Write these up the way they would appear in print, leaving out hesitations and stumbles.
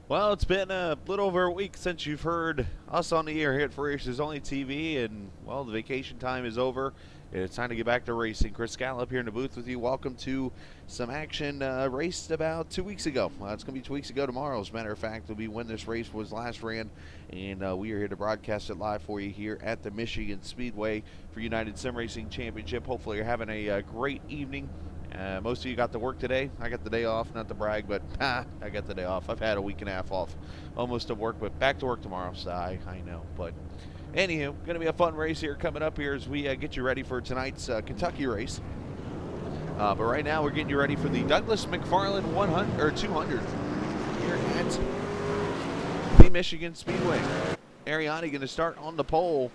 Well, it's been a little over a week since you've heard us on the air here at For Racers Only TV, and, well, the vacation time is over. It's time to get back to racing. Chris Gallup here in the booth with you. Welcome to some action raced about 2 weeks ago. It's going to be 2 weeks ago tomorrow. As a matter of fact, it'll be when this race was last ran, and we are here to broadcast it live for you here at the Michigan Speedway for United Sim Racing Championship. Hopefully you're having a great evening. Most of you got to work today. I got the day off, not to brag, but I got the day off. I've had a week and a half off almost of work, but back to work tomorrow, so I know. But anywho, going to be a fun race here coming up here as we get you ready for tonight's Kentucky race. But right now we're getting you ready for the Douglas McFarland 100 or 200 here at the Michigan Speedway. Ariani going to start on the pole.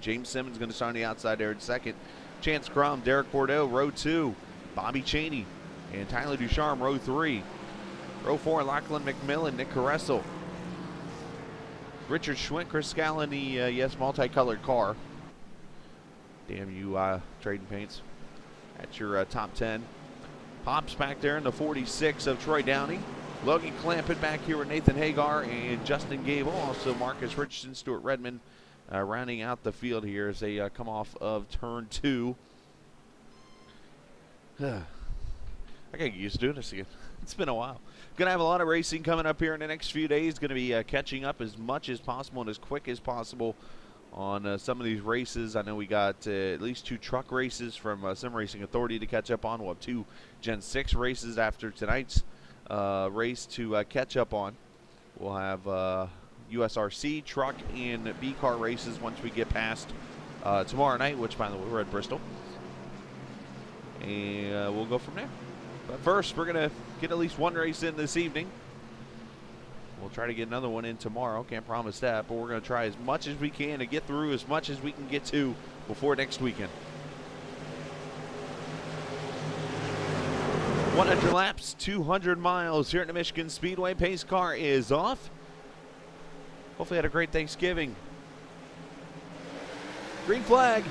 James Simmons going to start on the outside there in second. Chance Crum, Derek Bordeaux, row 2. Bobby Cheney and Tyler Ducharme, row 3. Row 4, Lachlan McMillan, Nick Caressel. Richard Schwint, Chris Scala in the, multicolored car. Damn you, trading paints. That's your top 10. Pops back there in the 46 of Troy Downey. Logan Clampett back here with Nathan Hagar and Justin Gable. Also Marcus Richardson, Stuart Redmond. Rounding out the field here as they come off of turn 2. I gotta get used to doing this again. It's been a while. Gonna have a lot of racing coming up here in the next few days. Gonna be catching up as much as possible and as quick as possible on some of these races. I know we got at least 2 truck races from Sim Racing Authority to catch up on. We'll have 2 Gen 6 races after tonight's race to catch up on. We'll have USRC truck and B car races once we get past tomorrow night, which by the way we're at Bristol, and we'll go from there. But first we're gonna get at least one race in this evening. We'll try to get another one in tomorrow, can't promise that, but we're gonna try as much as we can to get through as much as we can get to before next weekend. 100 laps, 200 miles here at the Michigan Speedway. Pace car is off. Hopefully had a great Thanksgiving. Green flag.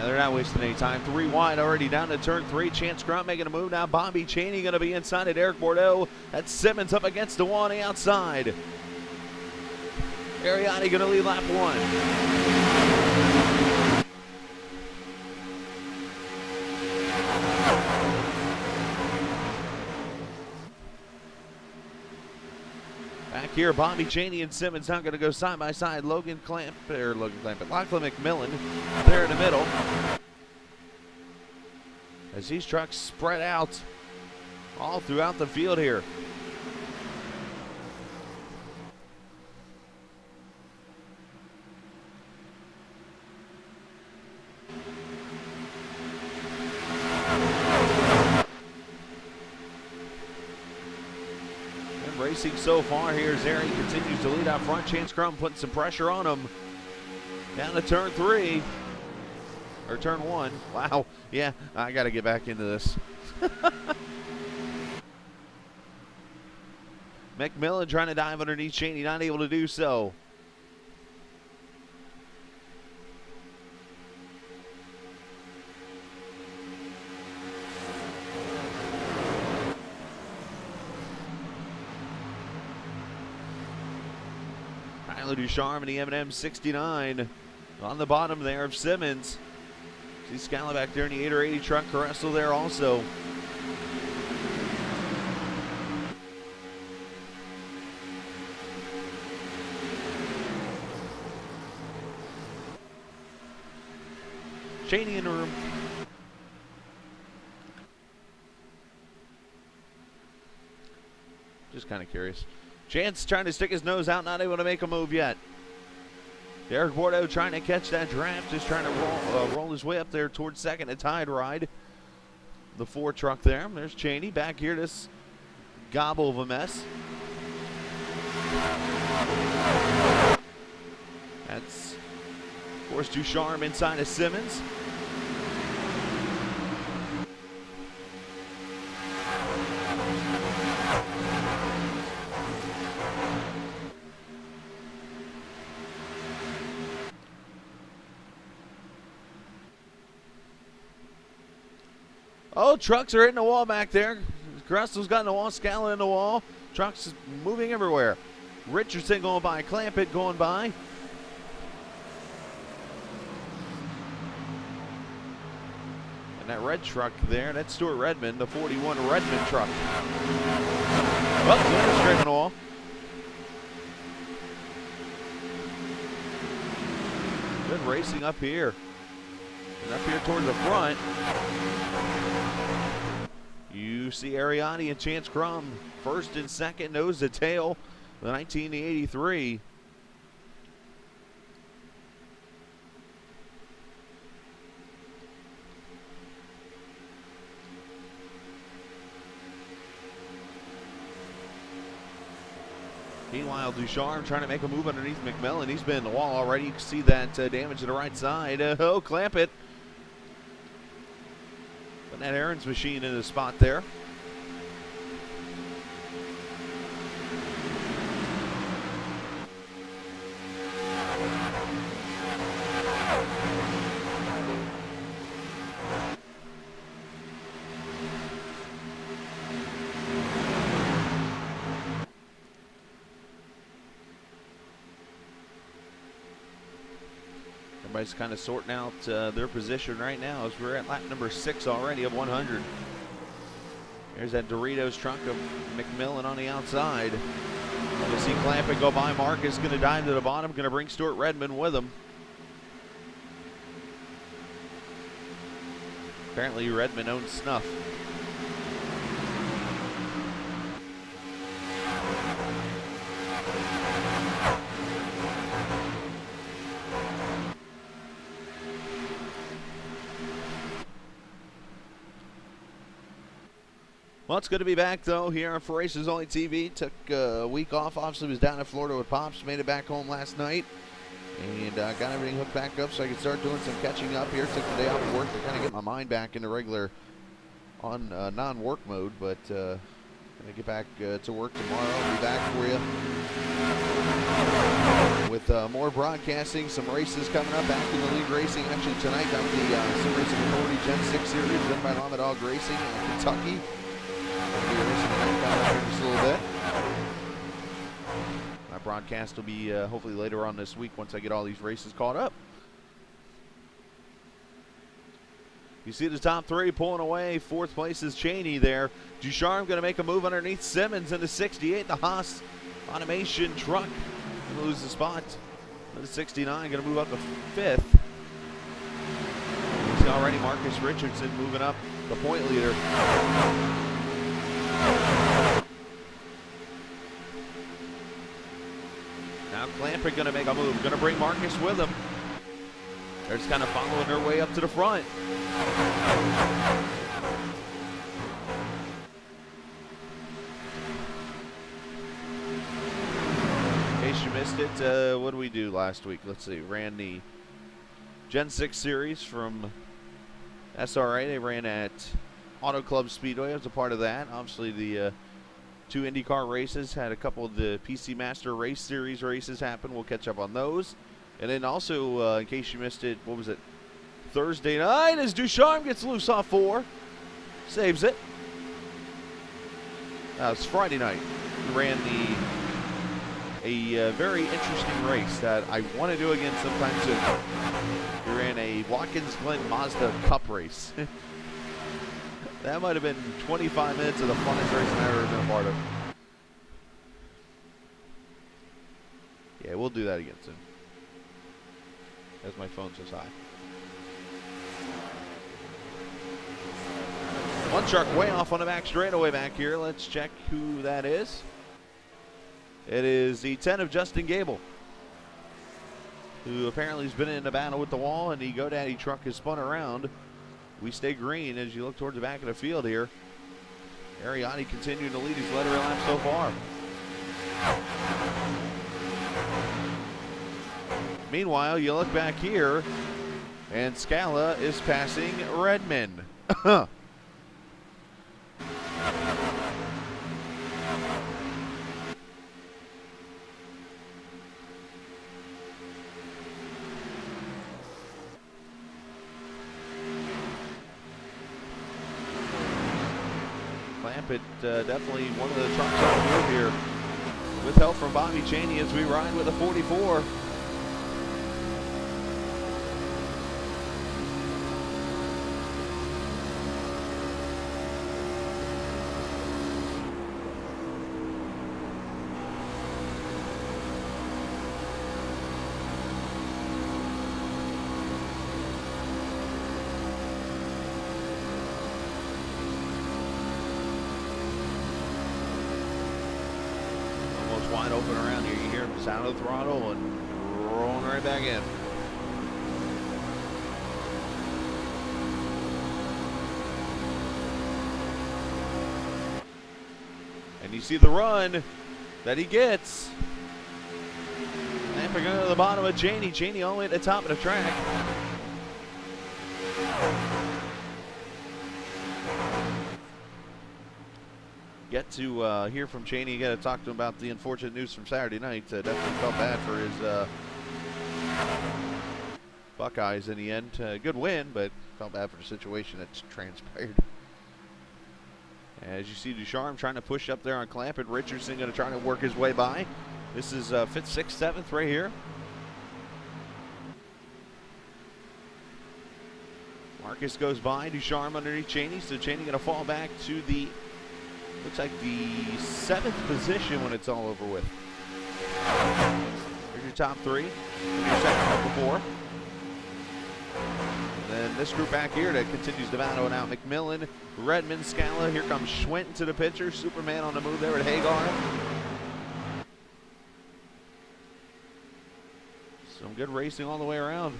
They're not wasting any time. 3 wide already down to turn 3. Chance Grunt making a move now. Bobby Cheney going to be inside of Derek Bordeaux. That's Simmons up against the wall on the outside. Ariani going to lead lap 1. Back here, Bobby Cheney and Simmons now going to go side by side. Lachlan McMillan there in the middle. As these trucks spread out all throughout the field here. Racing so far here as Aaron continues to lead out front. Chance Crum putting some pressure on him. Down to turn 3. Or turn 1. Wow. Yeah, I got to get back into this. McMillan trying to dive underneath Cheney, not able to do so. Tyler Ducharme and the M&M 69 on the bottom there of Simmons. See Scala back there in the 8 or 80 truck. Caressel there also. Cheney in the room. Just kind of curious. Chance trying to stick his nose out, not able to make a move yet. Derek Bordeaux trying to catch that draft, just trying to roll his way up there towards second, a tide ride. the 4 truck there. There's Cheney back here, this gobble of a mess. That's, of course, Ducharme inside of Simmons. Oh, trucks are hitting the wall back there. Grussel's got in the wall, Scala in the wall. Trucks moving everywhere. Richardson going by, Clampett going by. And that red truck there, that's Stuart Redmond, the 41 Redmond truck. Well, straight in the wall. Good racing up here. And up here towards the front, you see Ariani and Chance Crum first and second, nose to tail, the 1983. Meanwhile, Ducharme trying to make a move underneath McMillan. He's been in the wall already. You can see that damage to the right side. Oh, Clampett. Putting that Aaron's machine in the spot there. Everybody's kind of sorting out their position right now as we're at lap number 6 already of 100. There's that Doritos truck of McMillan on the outside. You see Clampett go by. Marcus going to dive to the bottom, going to bring Stuart Redmond with him. Apparently Redmond owns snuff. Well, it's good to be back, though, here on For Races Only TV. Took a week off. Obviously, was down in Florida with Pops. Made it back home last night. And got everything hooked back up so I could start doing some catching up here. Took the day off of work to kind of get my mind back into regular non-work mode. But going to get back to work tomorrow. I'll be back for you with more broadcasting, some races coming up back in the league racing. Actually, tonight got the Sim Racing Authority Gen 6 Series done by Mama Dog Racing in Kentucky. Just a little bit. My broadcast will be hopefully later on this week once I get all these races caught up. You see the top 3 pulling away. 4th place is Cheney there. Ducharme going to make a move underneath Simmons in the 68. The Haas Automation truck going to lose the spot. The 69 going to move up to 5th. You see already Marcus Richardson moving up, the point leader. Now Clampett going to make a move. Going to bring Marcus with him. They're just kind of following their way up to the front. In case you missed it, what did we do last week? Let's see. Ran the Gen 6 series from SRA. They ran at Auto Club Speedway. I was a part of that. Obviously, the 2 IndyCar races, had a couple of the PC Master Race Series races happen. We'll catch up on those. And then also, in case you missed it, what was it? Thursday night as Ducharme gets loose off 4. Saves it. It's Friday night. We ran a very interesting race that I want to do again sometime soon. We ran a Watkins Glen Mazda Cup race. That might have been 25 minutes of the funnest race I've ever been a part of. Yeah, we'll do that again soon. As my phone says hi. One truck way off on the back straightaway back here. Let's check who that is. It is the 10 of Justin Gable, who apparently has been in a battle with the wall, and the GoDaddy truck has spun around. we stay green as you look towards the back of the field here. Ariani continuing to lead. He's led her lap so far. Meanwhile, you look back here, and Scala is passing Redmond. Clampett definitely one of the trucks on the move here, with help from Bobby Cheney as we ride with a 44. Wide open around here. You hear the sound of the throttle and rolling right back in. And you see the run that he gets. Lamping under the bottom of Cheney. Cheney all the way at the top of the track. Get to hear from Cheney. You got to talk to him about the unfortunate news from Saturday night. Definitely felt bad for his Buckeyes in the end. Good win, but felt bad for the situation that's transpired. As you see Ducharme trying to push up there on Clampett. Richardson going to try to work his way by. This is 5th, 6th, 7th right here. Marcus goes by. Ducharme underneath Cheney. So Cheney going to fall back to the, looks like the 7th position when it's all over with. Here's your top 3. Here's your second couple 4. And then this group back here that continues to battle it out. McMillan, Redmond, Scala. Here comes Schwint to the picture. Superman on the move there at Hagar. Some good racing all the way around.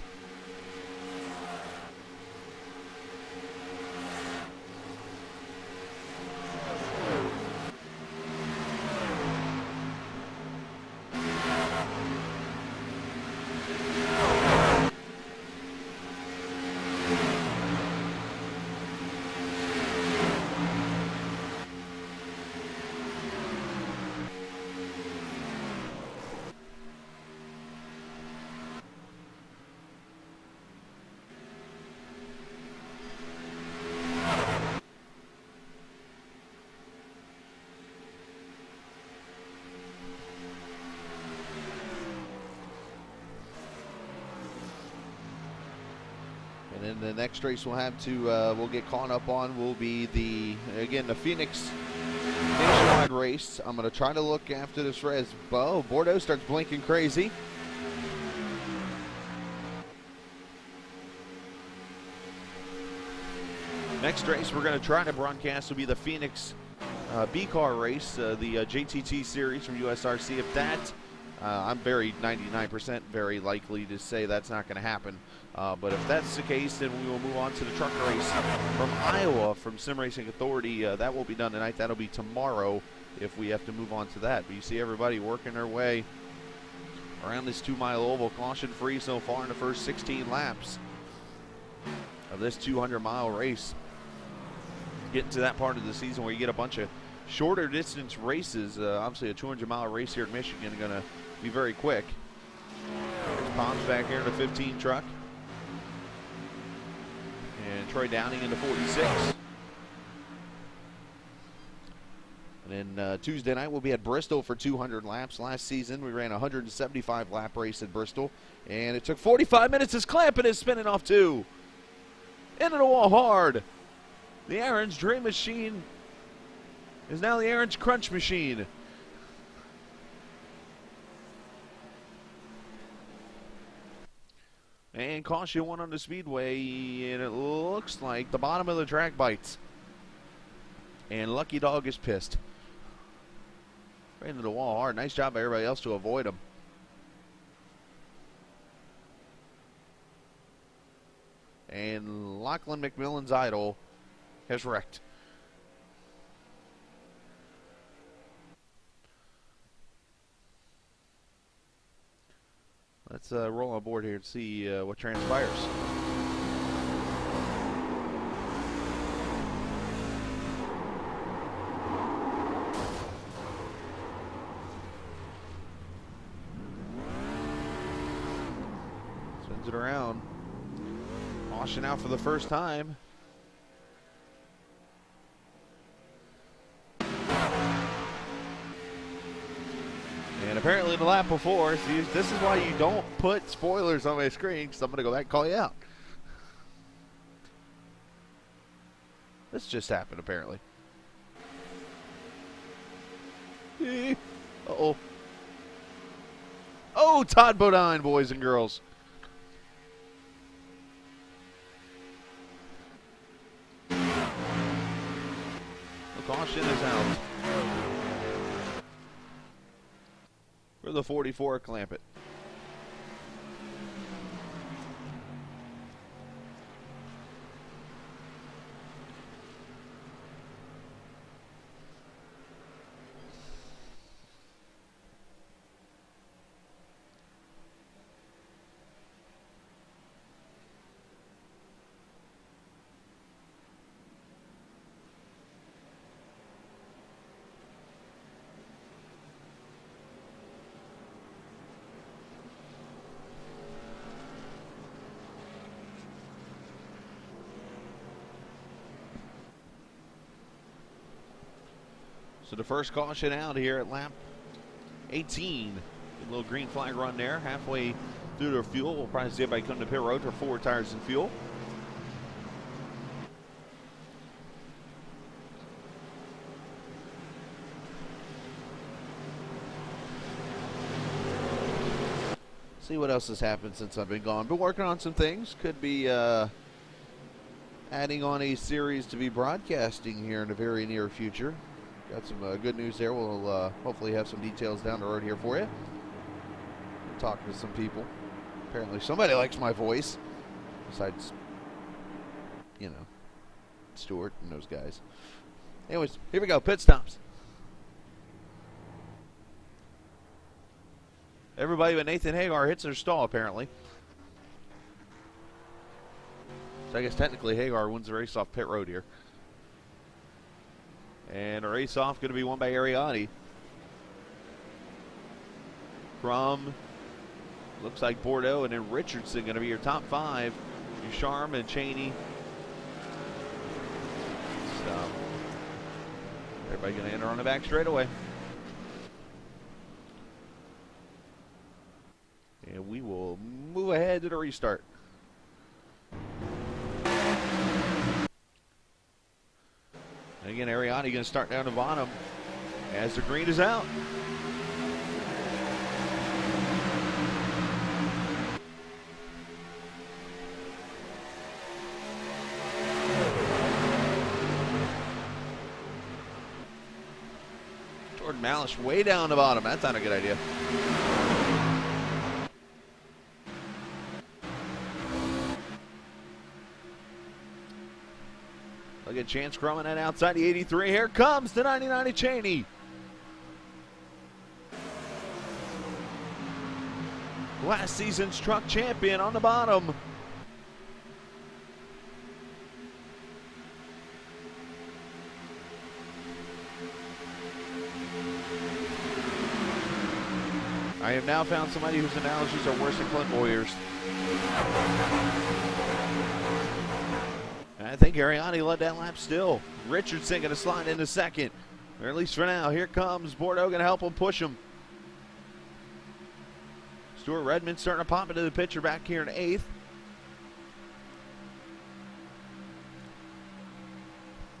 And then the next race we'll have to, we'll get caught up on will be the Phoenix Nationwide race. I'm going to try to look after this race. Bordeaux starts blinking crazy. Next race we're going to try to broadcast will be the Phoenix B-Car race, the JTT series from USRC. If that, I'm very 99% very likely to say that's not going to happen. But if that's the case, then we will move on to the truck race from Iowa from Sim Racing Authority. That will be done tonight. That'll be tomorrow if we have to move on to that. But you see everybody working their way around this 2-mile oval, caution-free so far in the first 16 laps of this 200-mile race. Getting to that part of the season where you get a bunch of shorter distance races. Obviously a 200-mile race here in Michigan going to be very quick. There's Palms back here in the 15 truck. And Troy Downing in the 46. And then Tuesday night we'll be at Bristol for 200 laps. Last season we ran a 175 lap race at Bristol. And it took 45 minutes as Clampett is spinning off 2. Into the wall hard. The Aaron's Dream Machine is now the Aaron's Crunch Machine. And caution 1 on the speedway, and it looks like the bottom of the track bites. And Lucky Dog is pissed. Right into the wall hard. Nice job by everybody else to avoid him. And Lachlan McMillan's idol has wrecked. Let's roll on board here and see what transpires. Spins it around. Caution out for the first time. And apparently the lap before, see, this is why you don't put spoilers on my screen, because I'm going to go back and call you out. This just happened, apparently. Uh-oh. Oh, Todd Bodine, boys and girls. The caution is out. For the 44, clamp it. So the first caution out here at lap 18. A little green flag run there. Halfway through their fuel. We'll probably see everybody come to pit road for 4 tires and fuel. See what else has happened since I've been gone. Been working on some things. Could be adding on a series to be broadcasting here in the very near future. Got some good news there. We'll hopefully have some details down the road here for you. Talking to some people. Apparently somebody likes my voice. Besides, you know, Stewart and those guys. Anyways, here we go. Pit stops. Everybody but Nathan Hagar hits their stall, apparently. So I guess technically Hagar wins the race off pit road here. And a race off going to be won by Ariani. Crum, looks like Bordeaux, and then Richardson going to be your top 5. Ducharme and Cheney. So everybody going to enter on the back straightaway. And we will move ahead to the restart. And again, Ariani going to start down the bottom as the green is out. Jordan Malish way down the bottom. That's not a good idea. Look at Chance Crum and outside the 83. Here comes the 99 Cheney. Last season's truck champion on the bottom. I have now found somebody whose analogies are worse than Clint Boyer's. I think Ariani led that lap still. Richardson going to slide into second, or at least for now. Here comes Bordeaux, going to help him push him. Stuart Redmond starting to pop into the picture back here in 8th.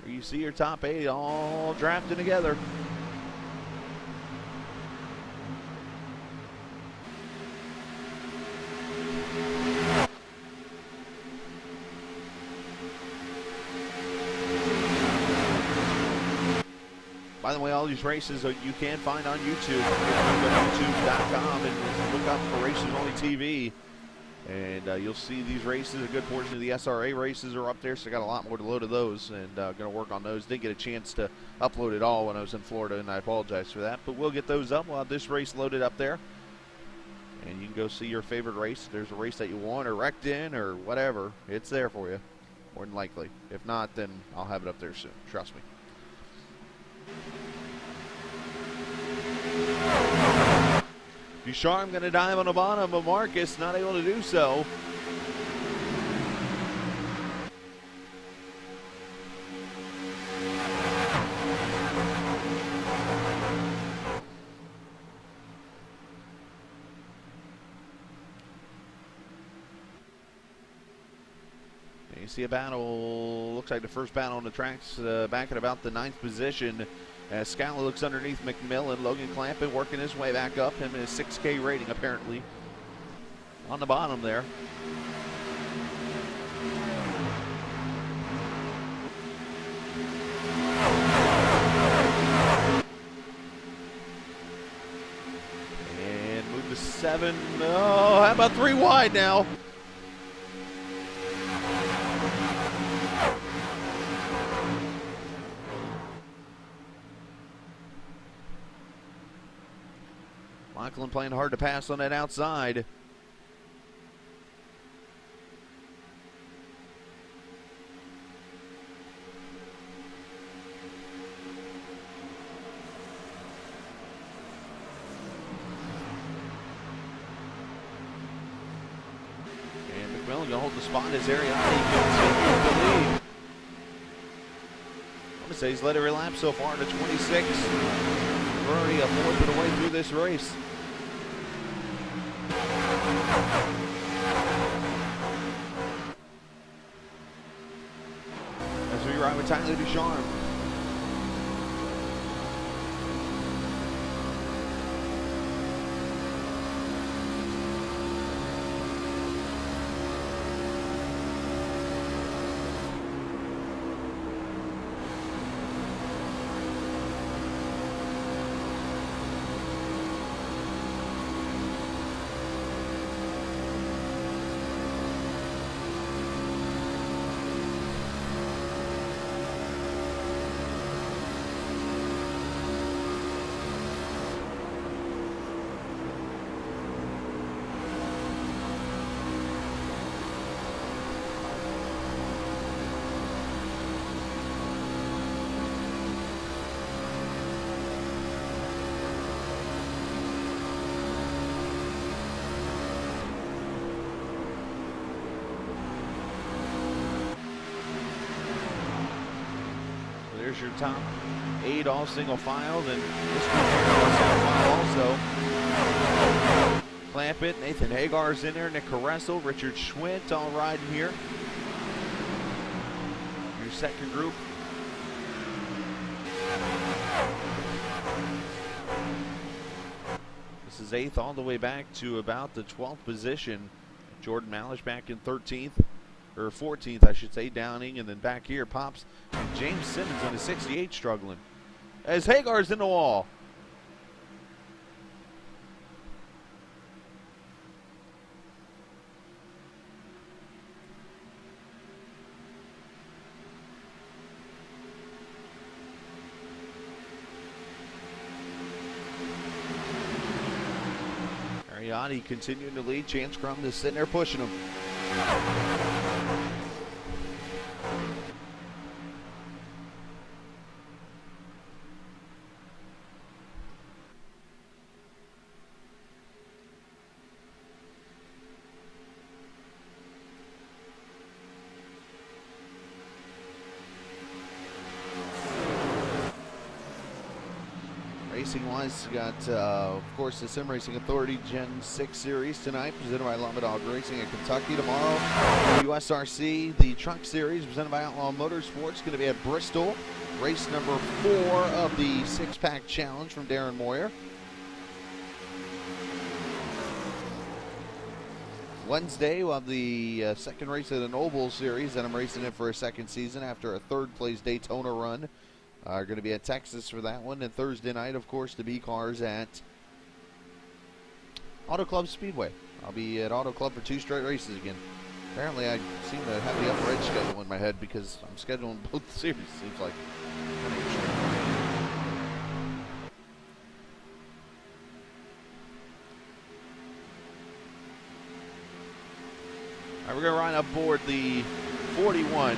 Here you see your top 8 all drafting together. By the way, all these races you can find on YouTube. You can go to youtube.com and look up for Racing Only TV. And you'll see these races, a good portion of the SRA races are up there, so I got a lot more to load of those, and going to work on those. Didn't get a chance to upload it all when I was in Florida, and I apologize for that. But we'll get those up. We'll have this race loaded up there. And you can go see your favorite race. If there's a race that you want or wrecked in or whatever, it's there for you, more than likely. If not, then I'll have it up there soon. Trust me. Ducharme going to dive on the bottom, but Marcus not able to do so. You see a battle, looks like the first battle on the tracks back at about the 9th position. As Scala looks underneath McMillan, Logan Clampett working his way back up. Him and his 6K rating apparently on the bottom there. And move to 7. Oh, how about 3 wide now? Michaelin playing hard to pass on that outside. And McMillan going to hold the spot as Ariani continues to lead. I'm going to say he's led every lap so far to 26. We're already a fourth of the way through this race. As we ride with Tyler Ducharme. There's your top 8 all single filed, and this one here all single file also. Clampett, Nathan Hagar's in there, Nick Caressel, Richard Schwint all riding here. Your second group. This is 8th all the way back to about the 12th position. Jordan Malish back in 13th. Or 14th, I should say, Downing, and then back here pops James Simmons on the 68 struggling. As Hagar's in the wall. Ariani continuing to lead. Chance Crum is sitting there pushing him. Racing-wise, got, of course, the Sim Racing Authority Gen 6 Series tonight, presented by Lama Dog Racing in Kentucky. Tomorrow, USRC, the Truck Series, presented by Outlaw Motorsports, going to be at Bristol. Race number 4 of the 6-pack challenge from Darren Moyer. Wednesday, we'll have the second race of the Noble Series that I'm racing in for a second season after a third-place Daytona run. Are going to be at Texas for that one. And Thursday night, of course, the B cars at Auto Club Speedway I'll be at Auto Club for 2 straight races again. Apparently, I seem to have the upper edge schedule in my head because I'm scheduling both series, seems like. All right, we're going to ride up board the 41.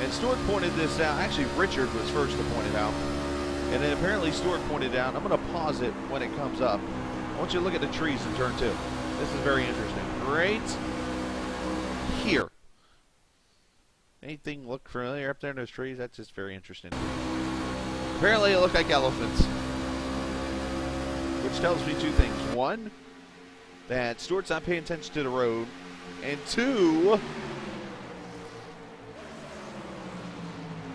And Stuart pointed this out. Actually, Richard was first to point it out. And then apparently Stuart pointed out. I'm going to pause it when it comes up. I want you to look at the trees in turn 2. This is very interesting. Right here. Anything look familiar up there in those trees? That's just very interesting. Apparently it looked like elephants. Which tells me 2 things. 1, that Stuart's not paying attention to the road. And 2,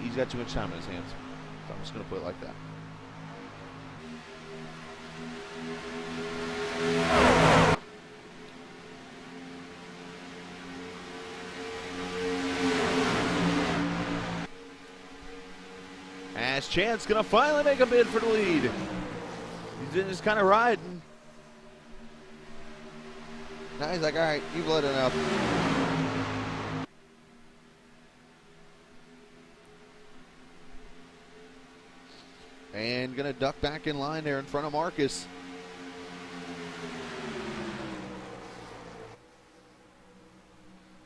he's got too much time in his hands. So I'm just going to put it like that. As Chance going to finally make a bid for the lead. He's just kind of riding. Now he's like, all right, you've let enough. And going to duck back in line there in front of Marcus.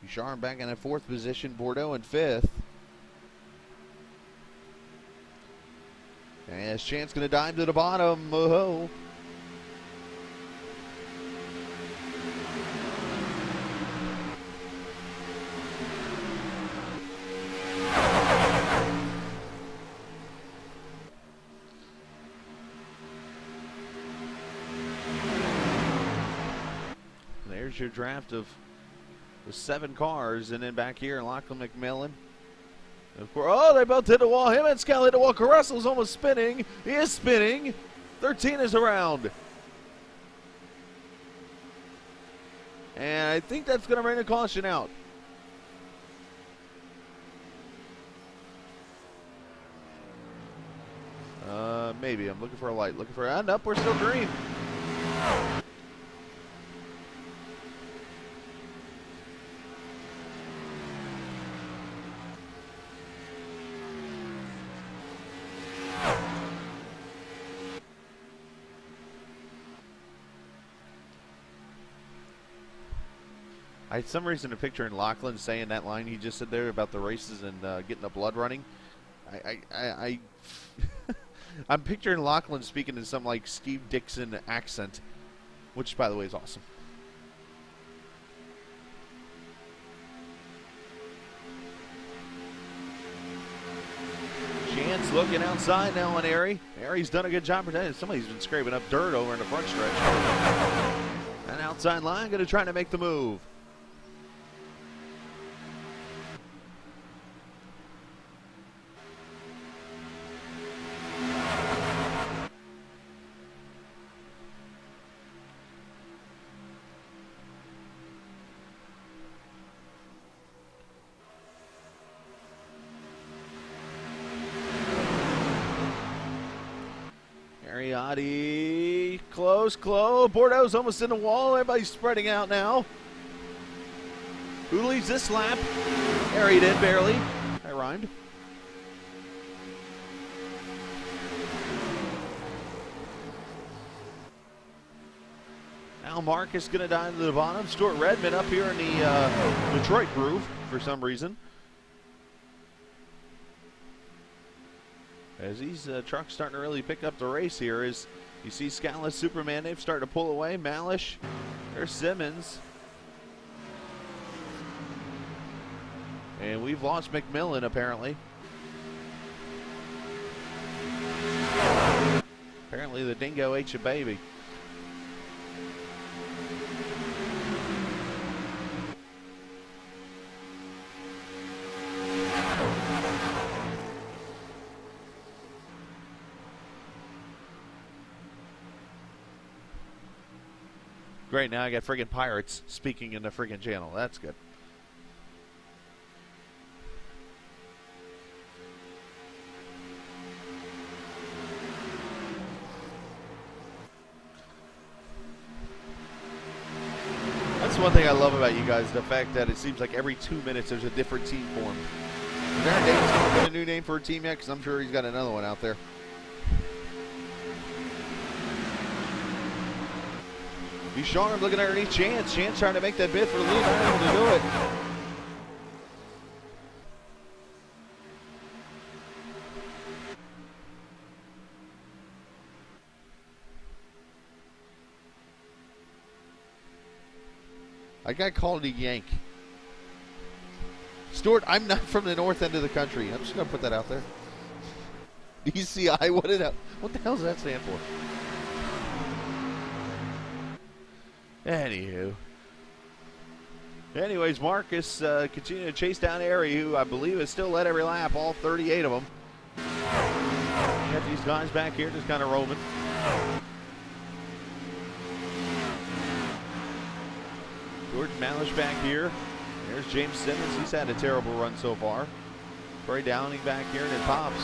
Bouchard back in a 4th position, Bordeaux in 5th. And Chance going to dive to the bottom. Oh. There's your draft of the 7 cars, and then back here, Lachlan McMillan. Of course, oh, they both hit the wall. Him and Scal hit the wall. Carussel's almost spinning. He is spinning. 13 is around. And I think that's going to bring a caution out. Maybe. I'm looking for a light. Looking for a... Nope, we're still green. I had some reason to picture in Lachlan saying that line he just said there about the races and getting the blood running. I'm picturing Lachlan speaking in some like Steve Dixon accent, which by the way is awesome. Chance looking outside now on Airy. Airy's done a good job protecting. Somebody's been scraping up dirt over in the front stretch. And outside line going to try to make the move. Mariotti, close. Bordeaux's almost in the wall. Everybody's spreading out now. Who leads this lap? Airy did, barely. I rhymed. Now Marcus going to dive to the bottom. Stuart Redmond up here in the Detroit groove for some reason. As these trucks starting to really pick up the race here, as you see Scala, Superman, they've started to pull away. Malish, there's Simmons. And we've lost McMillan, apparently. Apparently the dingo ate your baby. Great, now I got friggin' pirates speaking in the friggin' channel. That's good. That's one thing I love about you guys, the fact that it seems like every 2 minutes there's a different team formed. Is there a Davis going to put a new name for a team yet? Because I'm sure he's got another one out there. Ducharme looking underneath Chance. Chance trying to make that bid for the lead, not able to do it. I got called a Yank. Stuart, I'm not from the north end of the country. I'm just going to put that out there. DCI, what the hell does that stand for? Anywho. Anyways, Marcus continuing to chase down Airy, who I believe has still led every lap, all 38 of them. Got these guys back here just kind of roaming. Jordan Malish back here. There's James Simmons. He's had a terrible run so far. Trey Downing back here, and it pops.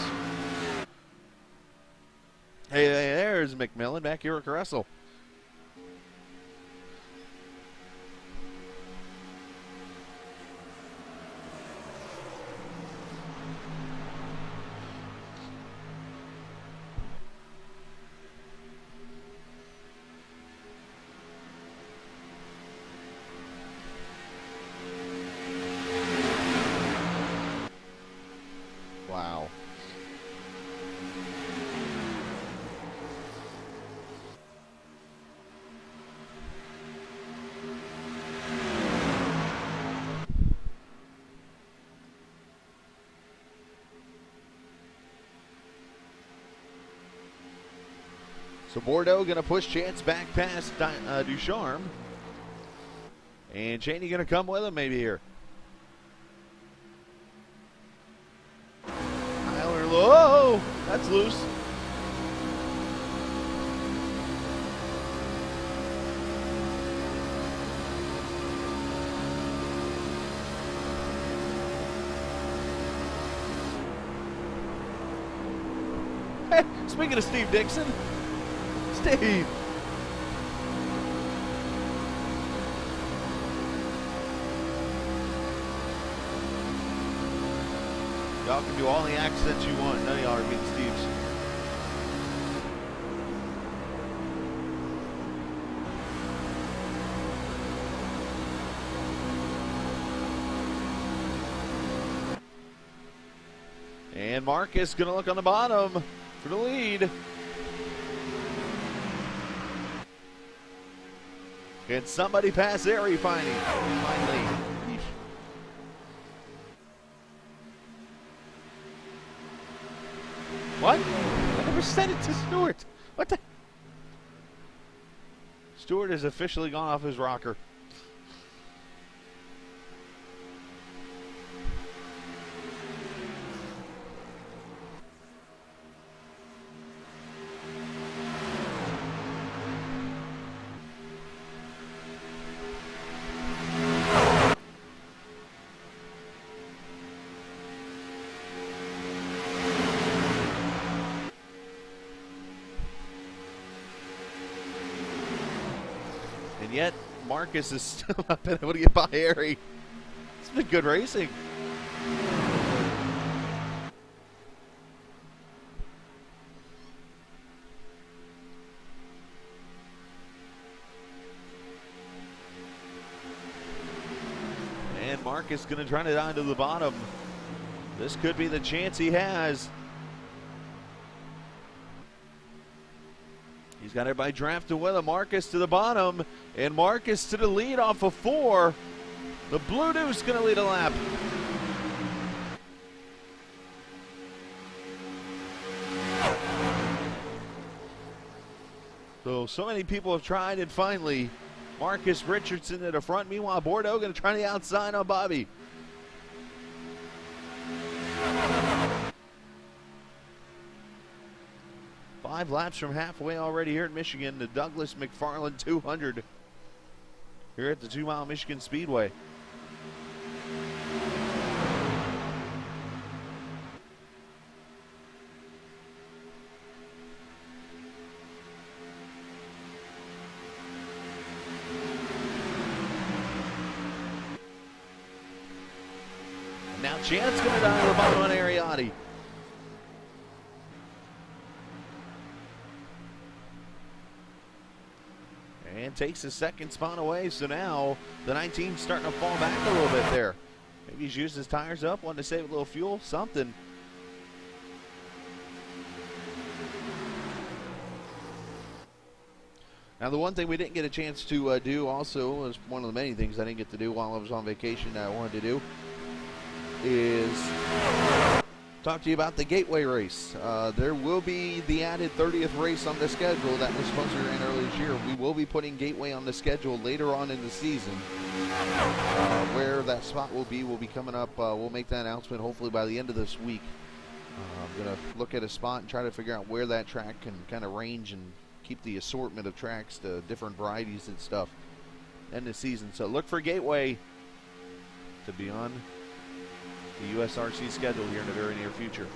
Hey, there's McMillan back here at Caressel. Wow. So Bordeaux going to push Chance back past Ducharme. And Cheney going to come with him maybe here. Tyler, whoa, that's loose. Hey, speaking of Steve Dixon, Steve. Y'all can do all the accents you want. None of y'all are being Steve's. And Marcus going to look on the bottom for the lead. Can somebody pass Airy finally? What? I never sent it to Stewart. What the? Stewart has officially gone off his rocker. And yet, Marcus has still not been able to get by Airy. It's been good racing. And Marcus going to try it down to the bottom. This could be the chance he has. He's got everybody drafted with him. Marcus to the bottom, and Marcus to the lead off of 4. The Blue Deuce going to lead a lap. So many people have tried, and finally, Marcus Richardson at the front. Meanwhile, Bordeaux going to try the outside on Bobby. Five laps from halfway already here at Michigan. The Douglas McFarland 200 here at the 2 Mile Michigan Speedway. Chance going to down to the bottom on Ariati. And takes his second spot away, so now the 19's starting to fall back a little bit there. Maybe he's used his tires up, wanting to save a little fuel, something. Now, the one thing we didn't get a chance to do also, was one of the many things I didn't get to do while I was on vacation that I wanted to do, is talk to you about the Gateway race. There will be the added 30th race on the schedule that was supposed to run early this year. We will be putting Gateway on the schedule later on in the season. Where that spot will be coming up. We'll make that announcement hopefully by the end of this week. I'm going to look at a spot and try to figure out where that track can kind of range and keep the assortment of tracks to different varieties and stuff in the season. So look for Gateway to be on the USRC schedule here in the very near future.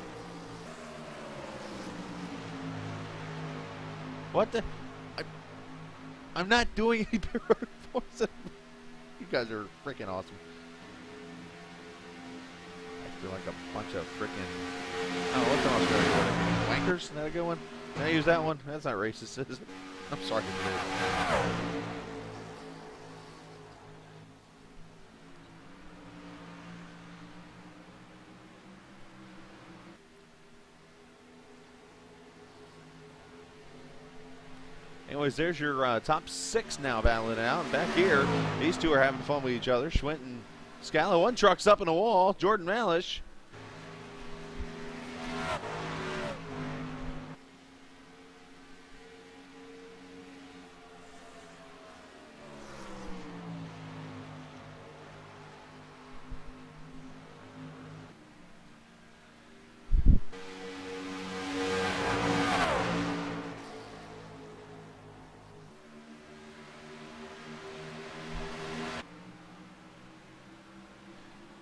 What the? I'm not doing any reports. You guys are freaking awesome. Acting like a bunch of freaking. Oh, what's an Australian word? Wankers? Is that a good one? Can I use that one? That's not racist, is it? I'm sorry for that. Anyways, there's your top 6 now battling it out. Back here, these two are having fun with each other. Schwint and Scala. One truck's up in the wall. Jordan Malish.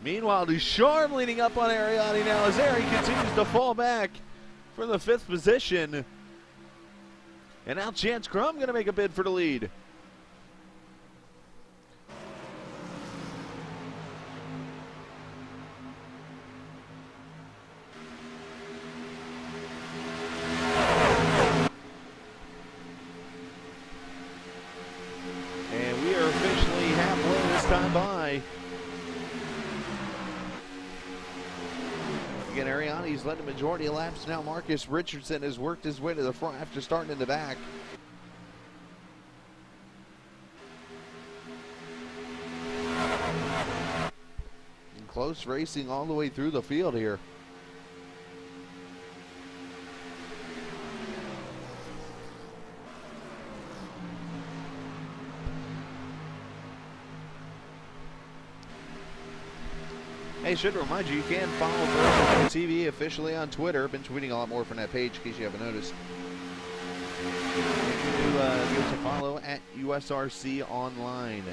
Meanwhile, Ducharme leading up on Ariati now as Ari continues to fall back for the 5th position. And now Chance Crum going to make a bid for the lead. And we are officially halfway this time by. Again, Ariani's led the majority of laps now. Marcus Richardson has worked his way to the front after starting in the back. And close racing all the way through the field here. Hey, should remind you, you can follow Motorsports TV officially on Twitter. Been tweeting a lot more from that page in case you haven't noticed. You can give us a follow at USRC Online.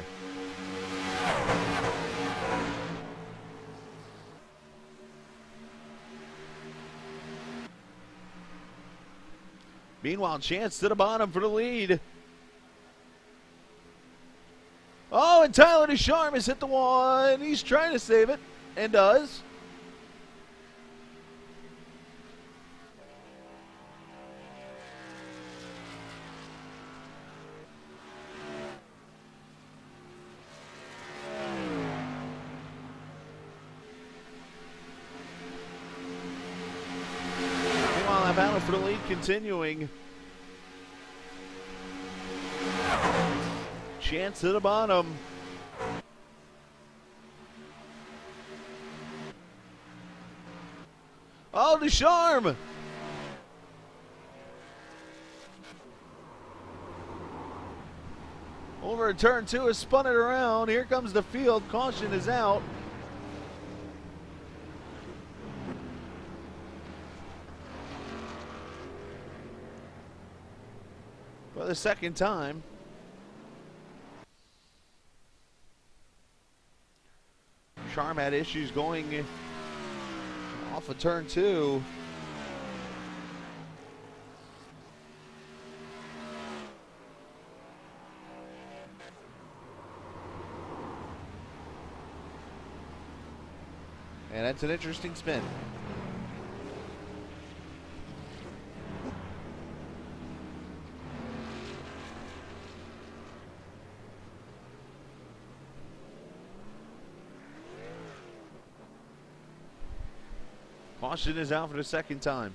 Meanwhile, Chance to the bottom for the lead. Oh, and Tyler Ducharme has hit the wall, and he's trying to save it. And does. Meanwhile, that battle for the lead continuing. Chance to the bottom. Oh, Ducharme! Over at turn 2 has spun it around. Here comes the field. Caution is out. For the second time. Ducharme had issues going off of turn 2. And that's an interesting spin. Caution is out for the second time.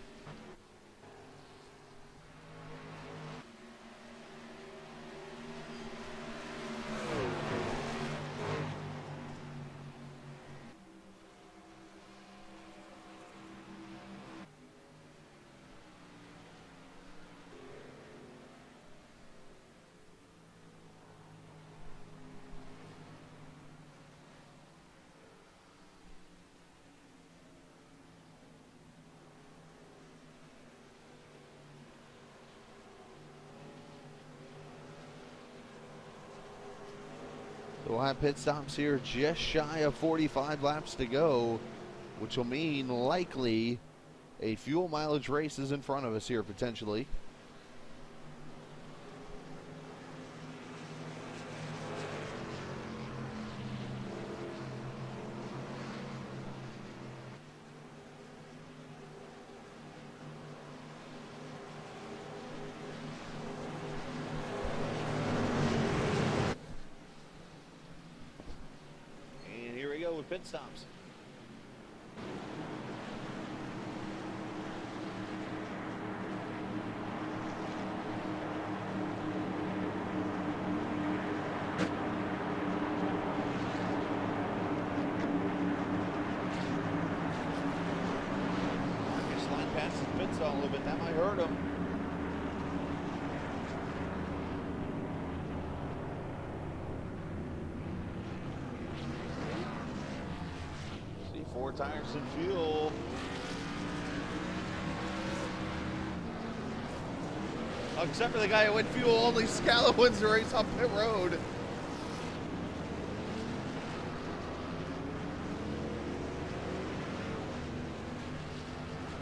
We'll have pit stops here just shy of 45 laps to go, which will mean likely a fuel mileage race is in front of us here potentially. With pit stops. Marcus line passes the pit stall a little bit. That might hurt him. Four tires and fuel. Except for the guy who went fuel only, Scala wins the race off pit road.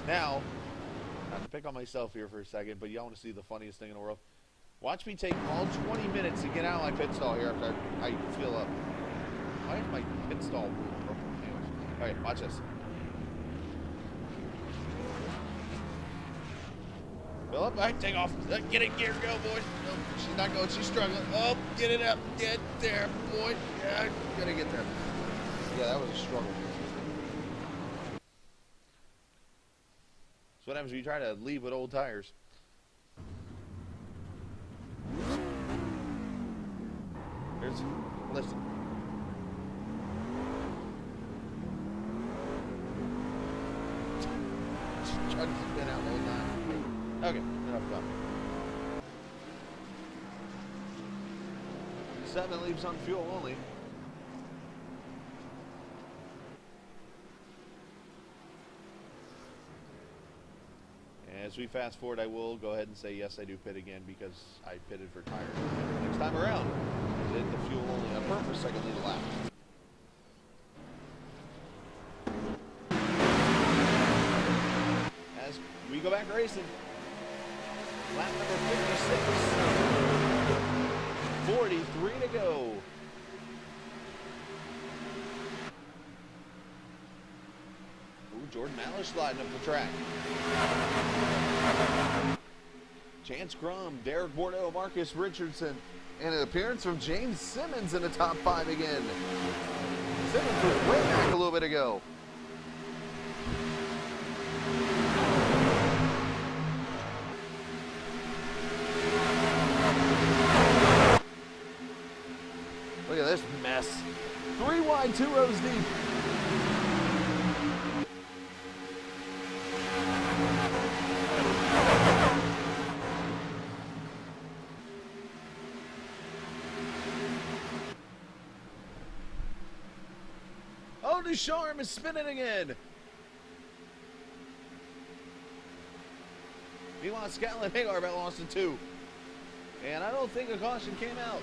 Now, not to pick on myself here for a second, but y'all want to see the funniest thing in the world. Watch me take all 20 minutes to get out of my pit stall here after I feel up. Why is my pit stall broken? Okay, watch this. Fill up, all right, take off. Get in gear, go, boys. No, she's not going, she's struggling. Oh, get it up, get there, boy. Yeah, gotta get there. Yeah, that was a struggle. That's what happens when you try to leave with old tires. Listen. Try to spin out the whole time. Okay, enough done. 7 leaves on fuel only. As we fast forward, I will go ahead and say yes, I do pit again because I pitted for tires. Next time around, I did the fuel only on purpose so I could lead a lap. As we go back racing, lap number 56, 43 to go. Jordan Malish sliding up the track. Chance Crum, Derek Bordeaux, Marcus Richardson, and an appearance from James Simmons in the top 5 again. Simmons was way back a little bit ago. Look at this mess. 3 wide, 2 rows deep. Ducharme is spinning again. Meanwhile, Scala and Hagar about lost in 2. And I don't think a caution came out.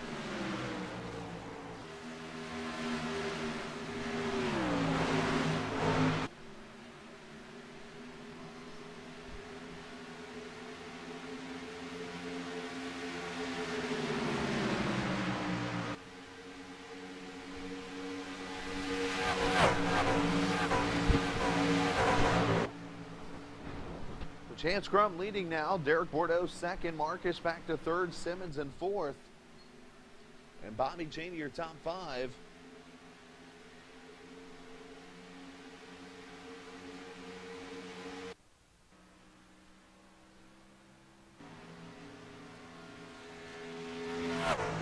Chance Crum leading now. Derek Bordeaux second. Marcus back to third. Simmons in fourth. And Bobby Cheney, your top five.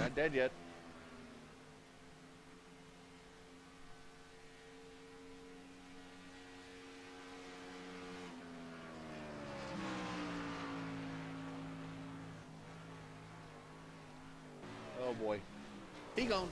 Not dead yet. Oh boy. He gone.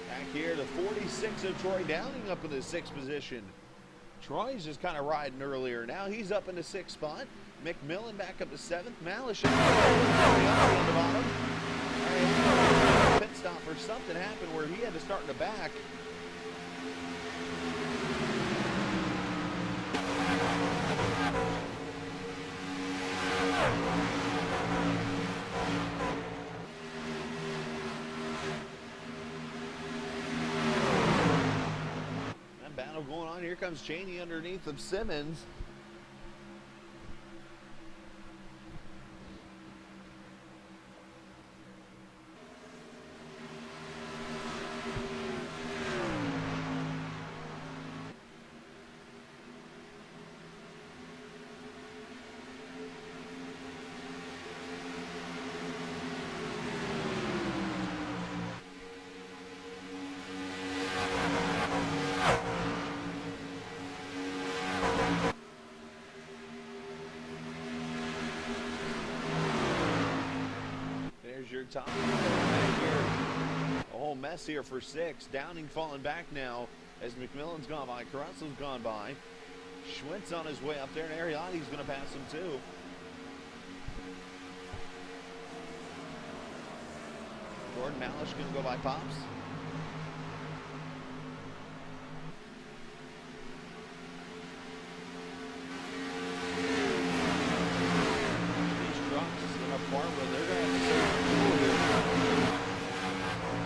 Back here, the 46 of Troy Downing up in the sixth position. Troy's just kind of riding earlier. Now he's up in the sixth spot. McMillan back up to seventh. Malish on the bottom. Pit stop or something happened where he had to start in the back. That battle going on. Here comes Cheney underneath of Simmons. Your top back here. A whole mess here for six. Downing falling back now as McMillan's gone by. Carrasco's gone by. Schwint's on his way up there, and Ariotti's going to pass him too. Jordan Malish going to go by Pops. They're going to have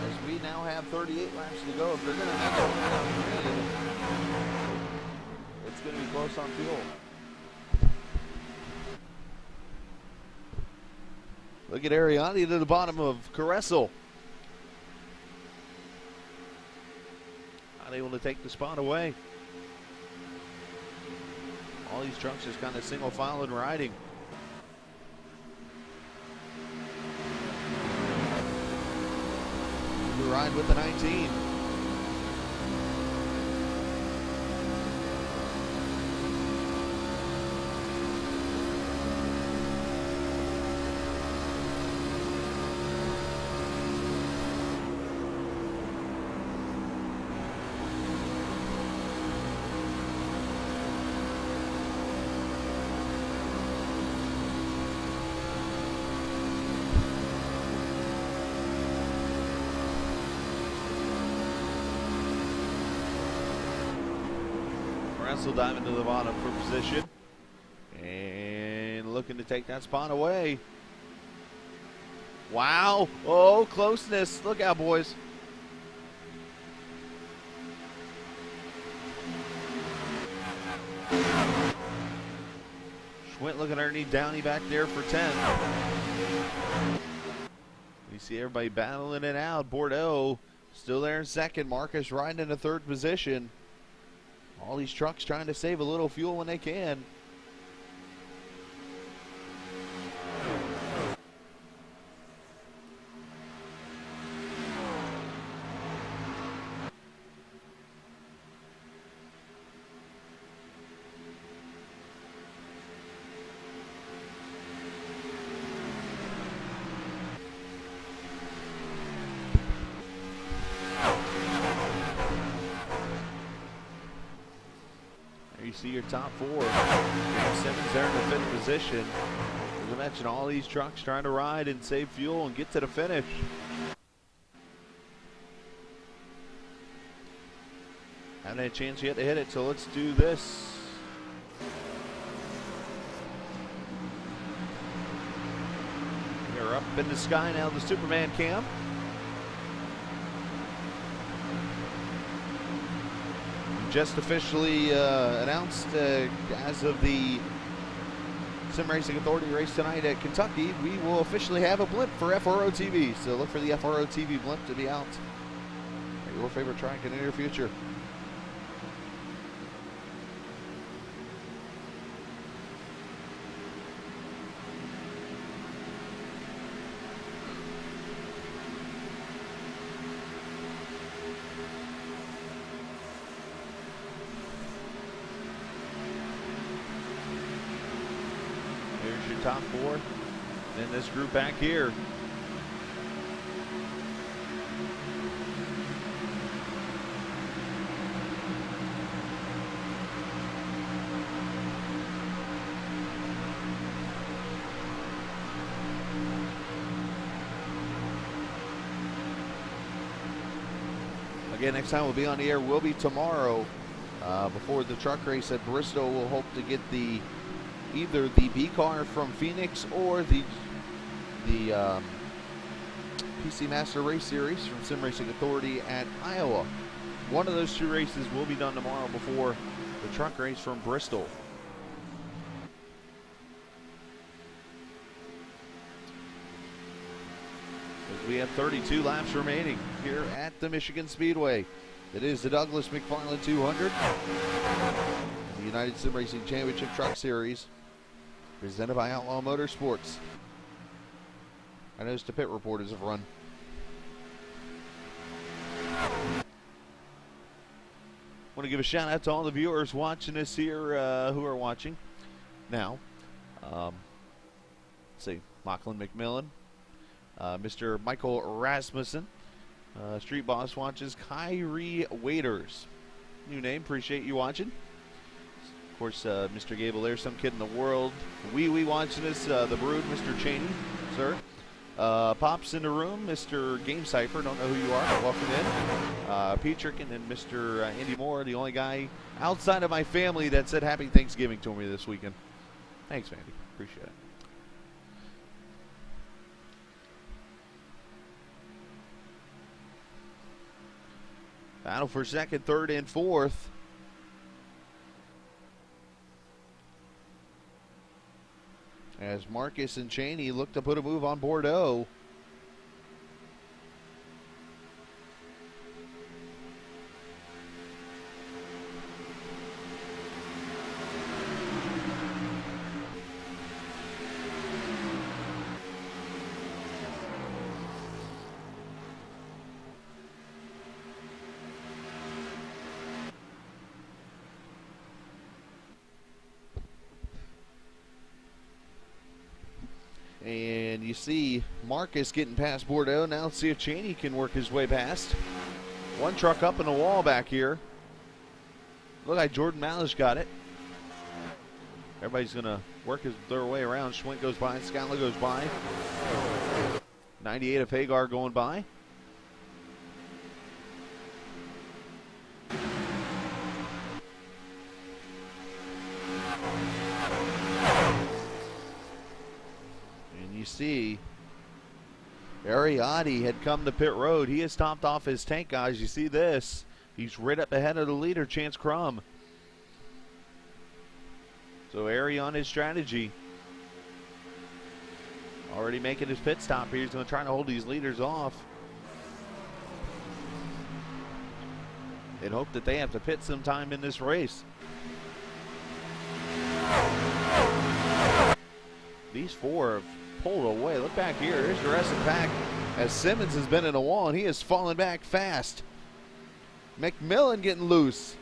as we now have 38 laps to go. If they're going to make it, it's going to be close on fuel. Look at Ariotti to the bottom of Caressel. Not able to take the spot away. All these trucks just kind of single file and riding. Ride with the 19. Russell diving to the bottom for position and looking to take that spot away. Wow. Oh, closeness. Look out, boys. Schwint looking underneath Downey back there for 10. You see everybody battling it out. Bordeaux still there in second. Marcus riding in the third position. All these trucks trying to save a little fuel when they can. You see your top four. Simmons there in the fifth position. As I mentioned, all these trucks trying to ride and save fuel and get to the finish. Not a chance yet to hit it, so let's do this. We're up in the sky now, the Superman cam. Just officially announced as of the Sim Racing Authority race tonight at Kentucky, we will officially have a blimp for FRO TV. So look for the FRO TV blimp to be out at your favorite track in the near future. Here's your top four. Then this group back here. Again, next time we'll be on the air will be tomorrow before the truck race at Bristol. We'll hope to get either the B car from Phoenix or the PC Master Race Series from Sim Racing Authority at Iowa. One of those two races will be done tomorrow before the truck race from Bristol. As we have 32 laps remaining here at the Michigan Speedway. It is the Douglas McFarland 200, the United Sim Racing Championship Truck Series, presented by Outlaw Motorsports. I noticed the pit reporters have run. Want to give a shout out to all the viewers watching us here who are watching now. Let's see, Lachlan McMillan, Mr. Michael Rasmussen, Street Boss watches, Kyrie Waiters, new name, appreciate you watching. Of course, Mr. Gable there, some kid in the world. Wee watching us, the Brood, Mr. Cheney, sir. Pops in the room, Mr. Game Cipher, don't know who you are, but welcome in. Petrick and then Mr. Andy Moore, the only guy outside of my family that said Happy Thanksgiving to me this weekend. Thanks, Andy, appreciate it. Battle for second, third, and fourth. As Marcus and Cheney look to put a move on Bordeaux. And you see Marcus getting past Bordeaux. Now let's see if Cheney can work his way past. One truck up in the wall back here. Look like Jordan Malish got it. Everybody's going to work their way around. Schwint goes by. Scala goes by. 98 of Hagar going by. See, Ariadne had come to pit road. He has topped off his tank, guys. You see this. He's right up ahead of the leader, Chance Crum. So Ari on his strategy. Already making his pit stop here. He's going to try to hold these leaders off. And hope that they have to pit sometime in this race. These four have pulled away. Look back here. Here's the rest of the pack as Simmons has been in a wall and he is falling back fast. McMillan getting loose.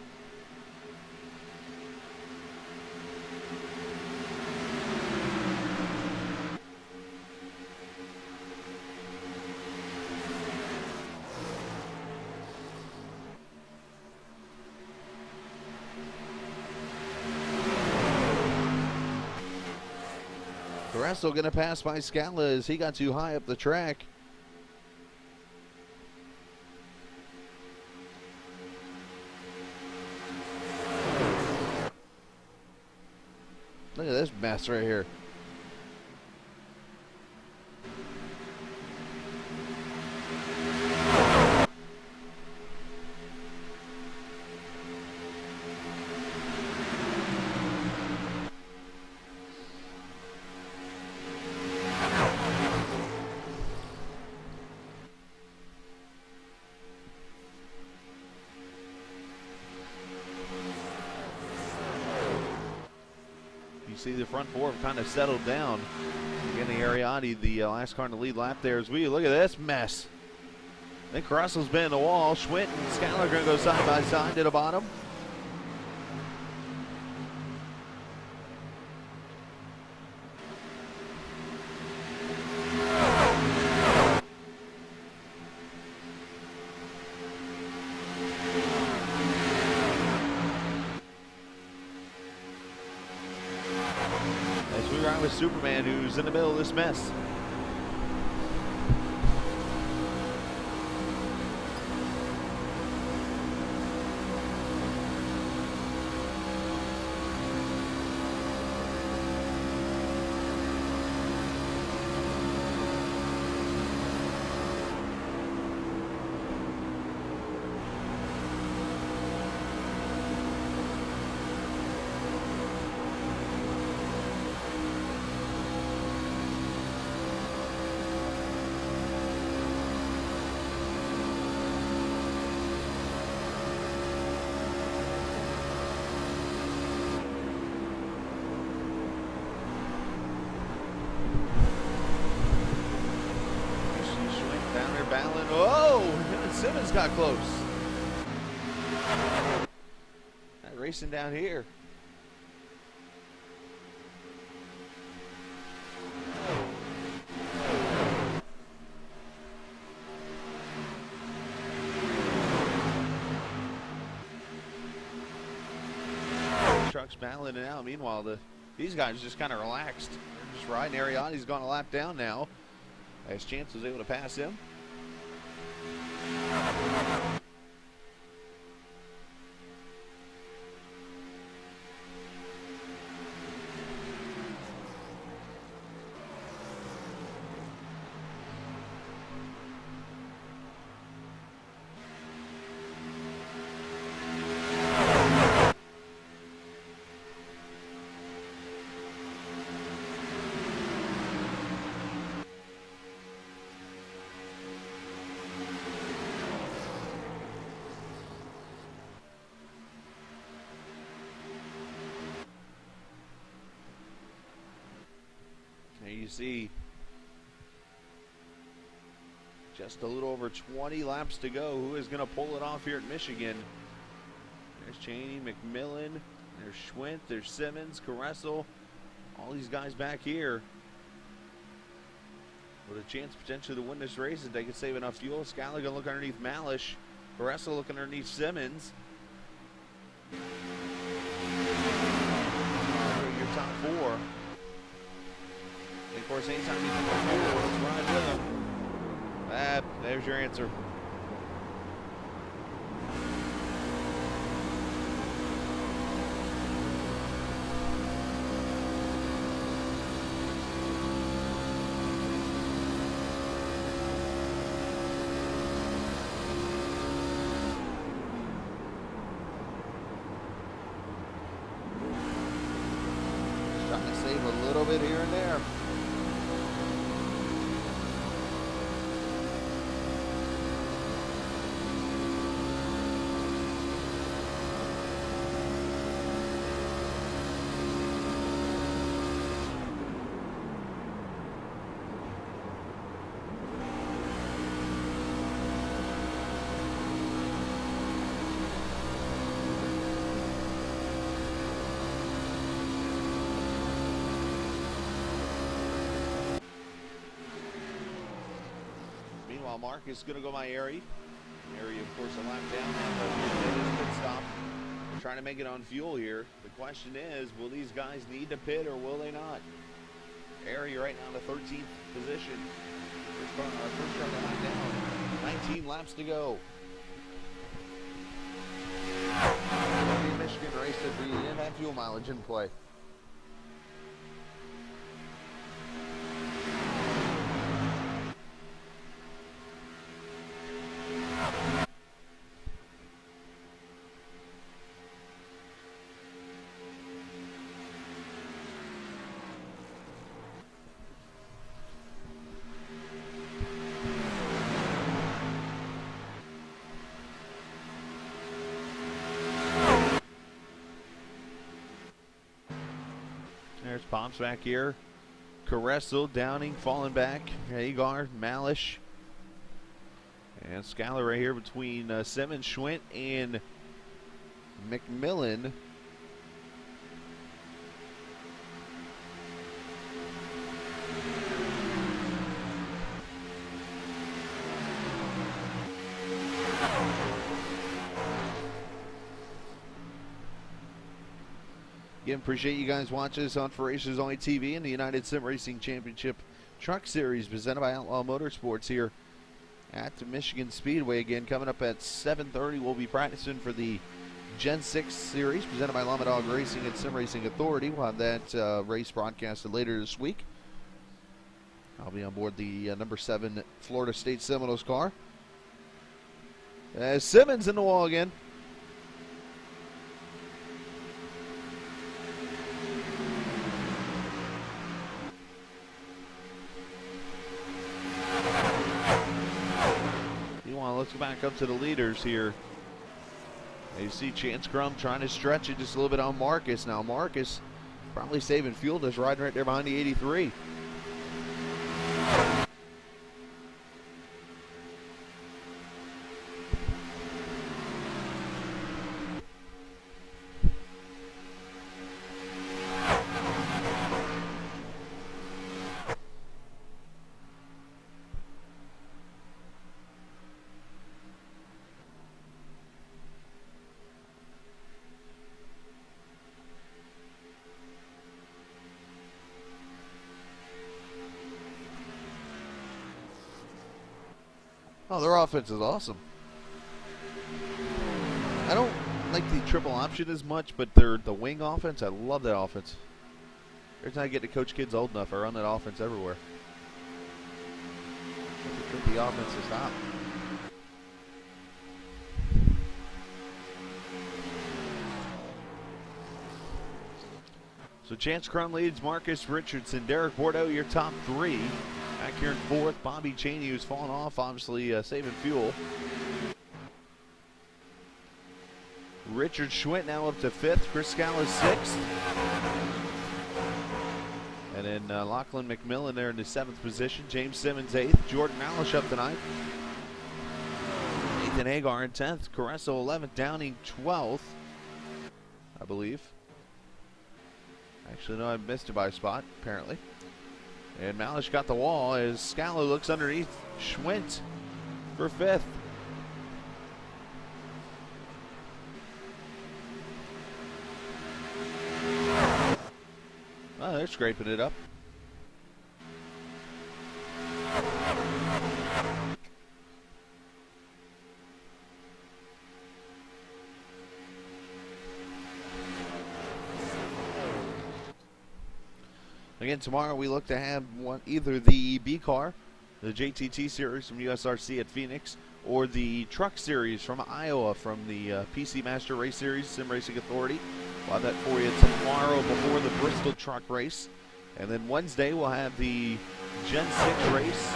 Carresso going to pass by Scala as he got too high up the track. Look at this mess right here. You see the front four have kind of settled down. Again, the Ariati, the last car in the lead lap there as we look at this mess. I think Russell's been in the wall. Schwint and Scaler are going to go side by side to the bottom. As we ride with Superman, who's in the middle of this mess. Battling. Oh, him and Simmons got close. Racing down here. Trucks battling it out. Meanwhile, these guys just kind of relaxed. They're just riding. Ariati's gone a lap down now. As Chance was able to pass him. You see just a little over 20 laps to go. Who is going to pull it off here at Michigan? There's Cheney, McMillan, there's Schwint, there's Simmons, Caressel, all these guys back here with a chance potentially to win this race if they can save enough fuel. Scala going to look underneath Malish, Caressel looking underneath Simmons. Your top four. And of course, anytime you can go let's ride with them. There's your answer. Just trying to save a little bit here and there. Mark is going to go by Airy. Airy, of course, a lap down now. Pit stop. They're trying to make it on fuel here. The question is, will these guys need to pit or will they not? Airy right now in the 13th position. First car to lap down. 19 laps to go. Michigan race at the end. That fuel mileage in play. There's Pops back here. Caressel, Downing, falling back. Hagar, Malish. And Scaler right here between Simmons, Schwint, and McMillan. Again, appreciate you guys watching us on For Racers Only TV in the United Sim Racing Championship Truck Series presented by Outlaw Motorsports here at the Michigan Speedway. Again, coming up at 7:30, we'll be practicing for the Gen 6 Series presented by Llama Dog Racing and Sim Racing Authority. We'll have that race broadcasted later this week. I'll be on board the number 7 Florida State Seminoles car. Simmons in the wall again. Let's go back up to the leaders here. You see Chance Crum trying to stretch it just a little bit on Marcus. Now Marcus probably saving fuel, just riding right there behind the 83. Oh, their offense is awesome. I don't like the triple option as much, but the wing offense, I love that offense. Every time I get to coach kids old enough, I run that offense everywhere. I think the offense is top. So Chance Crum leads, Marcus Richardson, Derek Bordeaux, your top 3. Back here in 4th, Bobby Cheney, who's fallen off, obviously saving fuel. Richard Schwint now up to 5th. Chris Scala 6th. And then Lachlan McMillan there in the 7th position. James Simmons 8th. Jordan Malish up to 9th. Nathan Hagar in 10th. Carresso 11th. Downing 12th, I believe. Actually, no, I missed it by a spot, apparently. And Malish got the wall as Scala looks underneath Schwint for 5th. Oh, they're scraping it up. Again, tomorrow we look to have either the B car, the JTT series from USRC at Phoenix, or the truck series from Iowa from the PC Master Race Series, Sim Racing Authority. We'll have that for you tomorrow before the Bristol truck race. And then Wednesday we'll have the Gen 6 race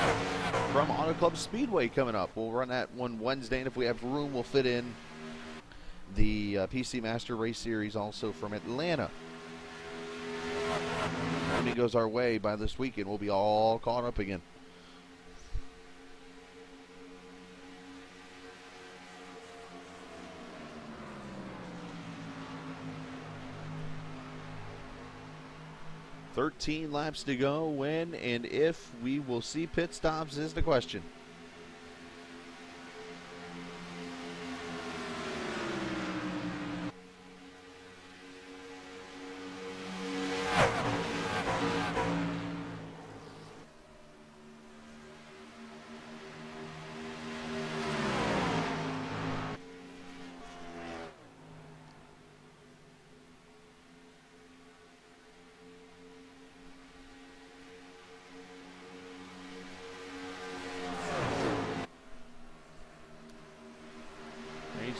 from Auto Club Speedway coming up. We'll run that one Wednesday, and if we have room, we'll fit in the PC Master Race Series also from Atlanta. If it goes our way by this weekend, we'll be all caught up again. "13 laps to go. When and if we will see pit stops is the question.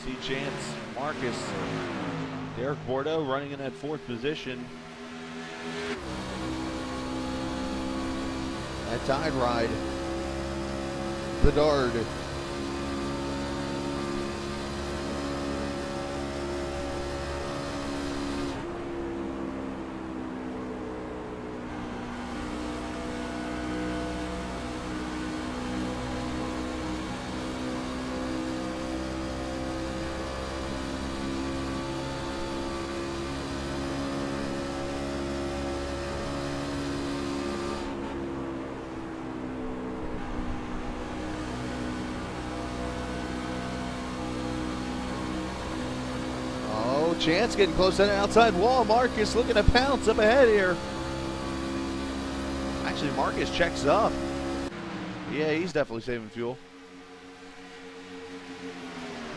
See Chance, Marcus, Derek Bordeaux running in that 4th position. That tide ride, the Dard. Chance getting close to the outside wall. Marcus looking to pounce up ahead here. Actually, Marcus checks up. Yeah, he's definitely saving fuel.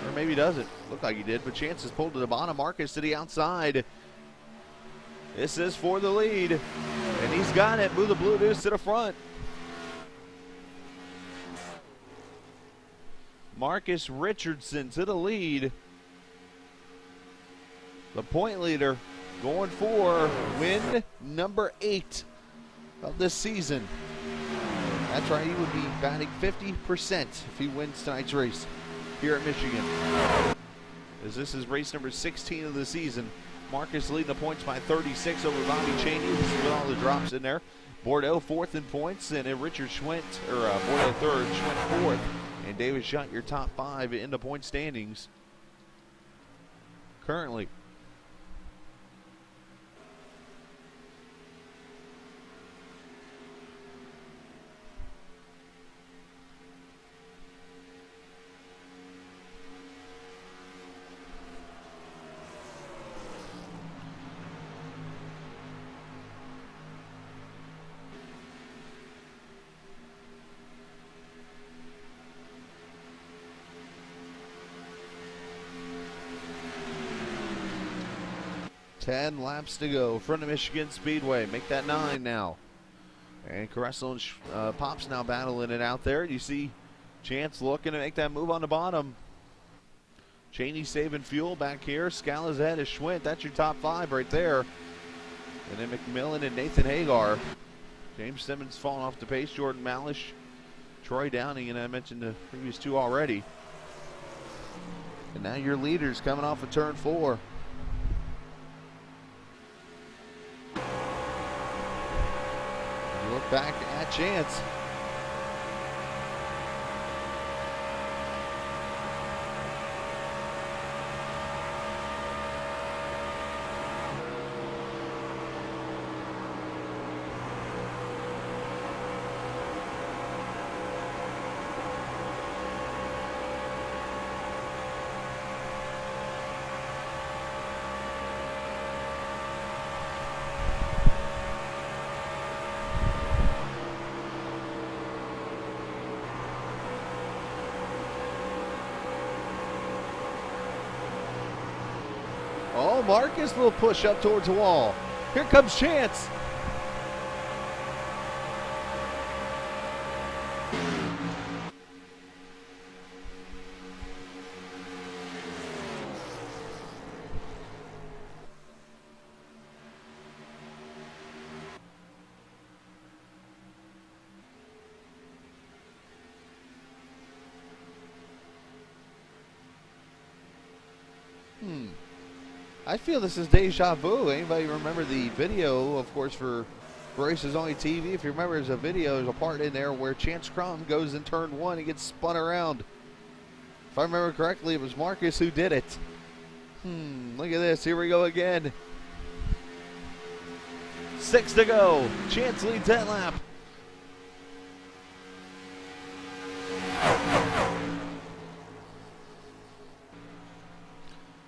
Or maybe he doesn't. Looked like he did, but Chance is pulled to the bottom. Marcus to the outside. This is for the lead. And he's got it. Move the Blue Deuce to the front. Marcus Richardson to the lead. The point leader going for win number 8 of this season. That's right, he would be batting 50% if he wins tonight's race here at Michigan. As this is race number 16 of the season. Marcus leading the points by 36 over Bobby Cheney. This is with all the drops in there. Bordeaux 4th in points, and Richard Schwint, Bordeaux 3rd, Schwint 4th. And David Shutt, your top 5 in the point standings currently. Ten laps to go. Front of Michigan Speedway. Make that 9 now. And Caressel and Pop's now battling it out there. You see Chance looking to make that move on the bottom. Cheney saving fuel back here. Scala's ahead of Schwint. That's your top 5 right there. And then McMillan and Nathan Hagar. James Simmons falling off the pace. Jordan Malish, Troy Downing, and I mentioned the previous 2 already. And now your leaders coming off of turn 4. Look back at Chance. Oh, Marcus will push up towards the wall. Here comes Chance. I feel this is deja vu. Anybody remember the video, of course, for Races Only TV? If you remember, there's a video, there's a part in there where Chance Crum goes in turn 1 and gets spun around. If I remember correctly, it was Marcus who did it. Look at this. Here we go again. 6 to go. Chance leads that lap.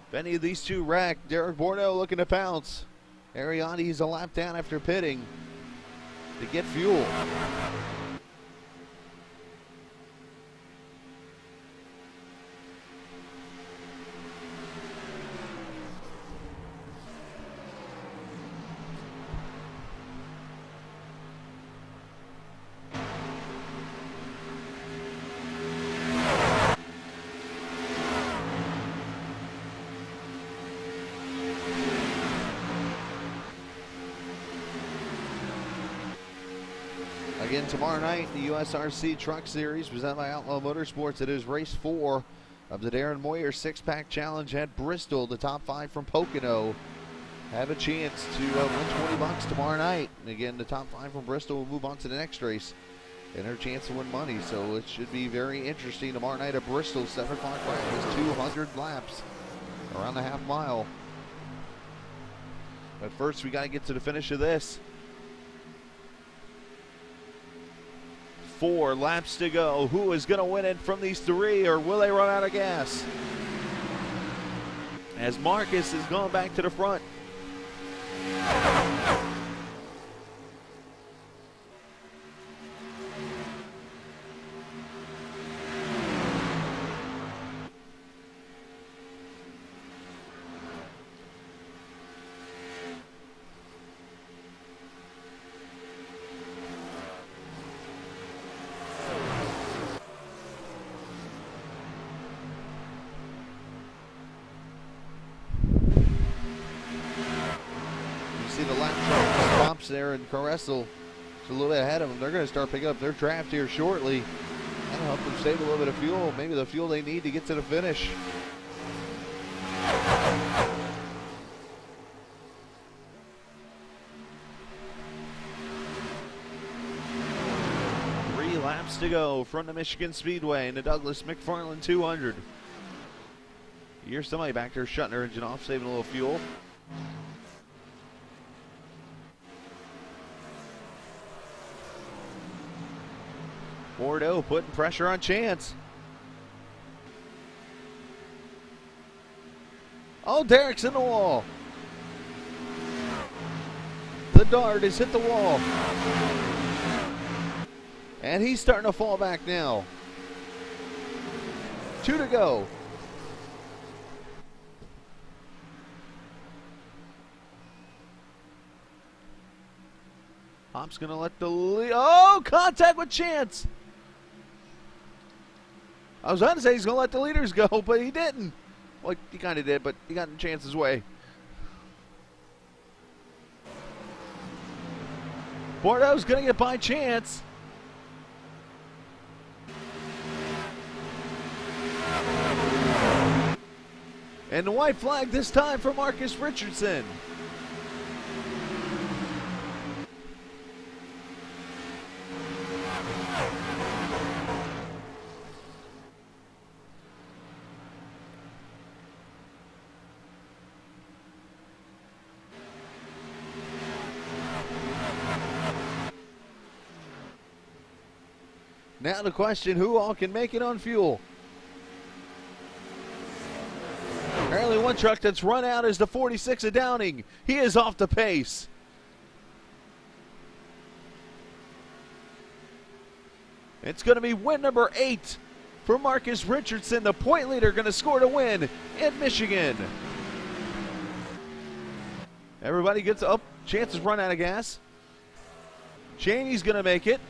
If any of these 2 wreck, Derek Bordeaux looking to pounce. Ariadne's a lap down after pitting to get fuel. Again, tomorrow night, the USRC Truck Series presented by Outlaw Motorsports. It is race 4 of the Darren Moyer 6-pack challenge at Bristol. The top 5 from Pocono have a chance to win $20 tomorrow night. And again, the top 5 from Bristol will move on to the next race and their chance to win money. So it should be very interesting tomorrow night at Bristol. 7 o'clock practice, 200 laps around the half mile. But first, we got to get to the finish of this. 4 laps to go. Who is going to win it from these 3, or will they run out of gas? as Marcus is going back to the front. See the lap stops there, and Caressel is a little bit ahead of them. They're going to start picking up their draft here shortly. That'll help them save a little bit of fuel, maybe the fuel they need to get to the finish. Three laps to go from the Michigan Speedway in the Douglas McFarland 200. You hear somebody back there shutting their engine off, saving a little fuel. Bordeaux putting pressure on Chance. Oh, Derek's in the wall. The dart has hit the wall. And he's starting to fall back now. 2 to go. Hop's going to let the lead. Oh, contact with Chance. I was going to say he's going to let the leaders go, but he didn't. Well, he kind of did, but he got in Chance's way. Bordeaux's going to get by Chance. And the white flag this time for Marcus Richardson. Now the question, who all can make it on fuel? Apparently one truck that's run out is the 46 of Downing. He is off the pace. It's going to be win number 8 for Marcus Richardson, the point leader, going to score to win in Michigan. Everybody gets up. Chances run out of gas. Cheney's going to make it.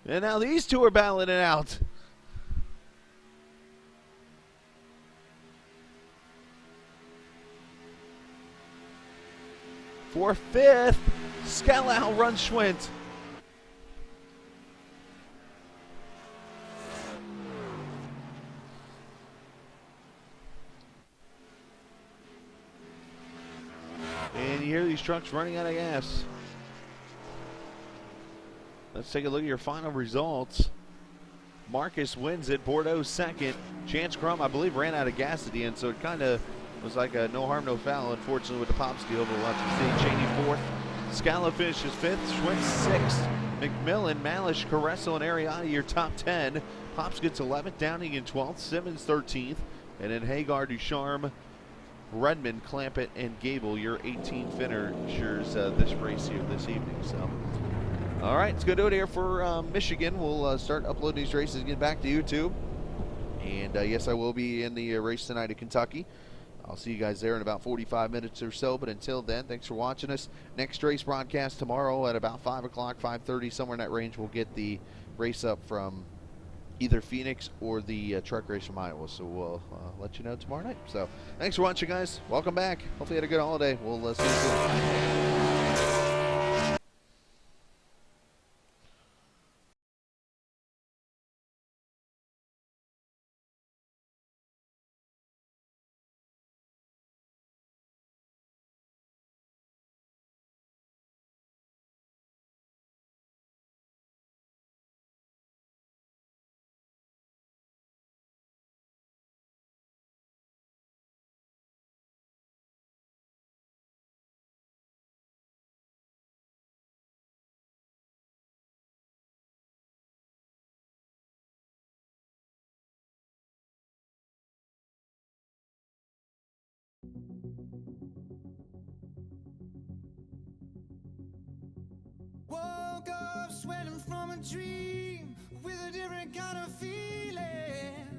And now these two are battling it out. For 5th, Scalau runs Schwint. And you hear these trucks running out of gas. Let's take a look at your final results. Marcus wins it. Bordeaux second. Chance Crum, I believe, ran out of gas at the end, so it kind of was like a no harm, no foul, unfortunately, with the Pops deal, but we'll have to see. Cheney 4th. Scala finishes 5th. Schwinn 6th. McMillan, Malish, Caressel, and Ariati, your top 10. Pops gets 11th. Downing in 12th. Simmons 13th. And then Hagar, Ducharme, Redmond, Clampett, and Gable, your 18 finishers this race here this evening. So, all right, it's going to do it here for Michigan. We'll start uploading these races and get back to YouTube. And yes, I will be in the race tonight at Kentucky. I'll see you guys there in about 45 minutes or so. But until then, thanks for watching us. Next race broadcast tomorrow at about 5 o'clock, 5:30, somewhere in that range. We'll get the race up from either Phoenix or the truck race from Iowa. So we'll let you know tomorrow night. So thanks for watching, guys. Welcome back. Hopefully you had a good holiday. We'll see you soon. Woke up sweating from a dream with a different kind of feeling.